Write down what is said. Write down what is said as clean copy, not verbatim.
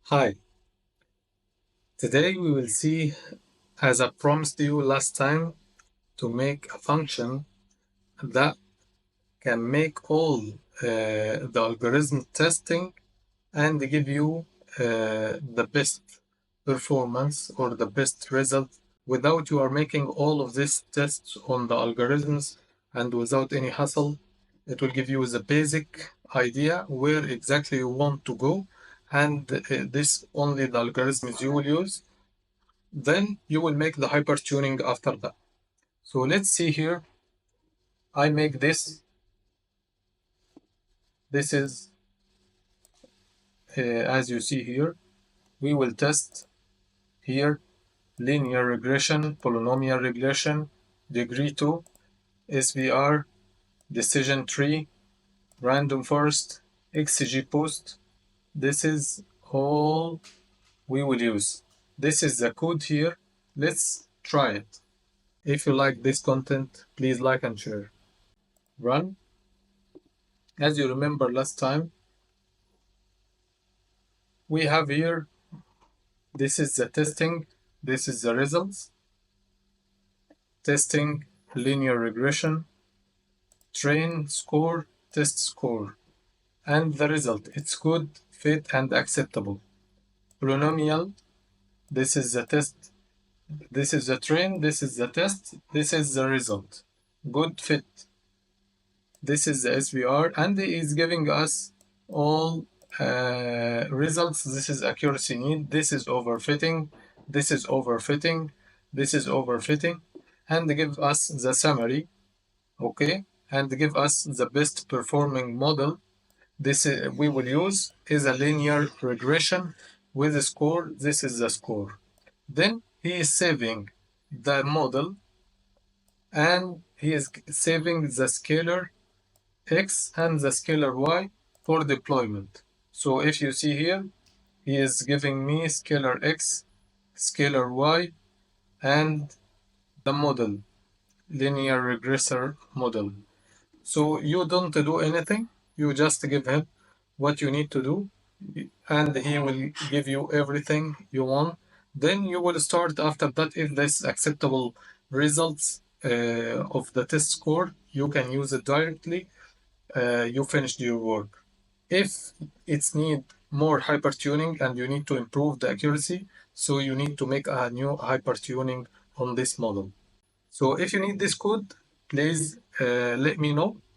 Hi, today we will see, as I promised you last time, to make a function that can make all the algorithm testing and give you the best performance or the best result without you are making all of these tests on the algorithms and without any hassle. It will give you the basic idea where exactly you want to go, and this only the algorithms you will use. Then you will make the hyper tuning after that. So let's see here. I make this. This is, as you see here, we will test here linear regression, polynomial regression, degree 2, SVR, decision tree, random forest, XGBoost. This is all we will use. This is the code here. Let's try it. If you like this content, please like and share. Run. As you remember last time, we have here, this is the testing, this is the results, testing, linear regression, train score, test score, and the result. It's good, fit, and acceptable. Polynomial, this is the test, this is the train, this is the test, this is the result. Good fit. This is the SVR, and it is giving us all results. This is accuracy need, this is overfitting, this is overfitting, this is overfitting, and give us the summary, okay, and give us the best performing model. This we will use is a linear regression with a score. This is the score. Then he is saving the model, and he is saving the scalar x and the scalar y for deployment. So if you see here, he is giving me scalar x, scalar y, and the model, linear regressor model. So you don't do anything, you just give him what you need to do, and he will give you everything you want. Then you will start after that. If this acceptable results of the test score, you can use it directly. You finished your work. If it's need more hyper tuning and you need to improve the accuracy, so you need to make a new hyper tuning on this model. So if you need this code, please let me know.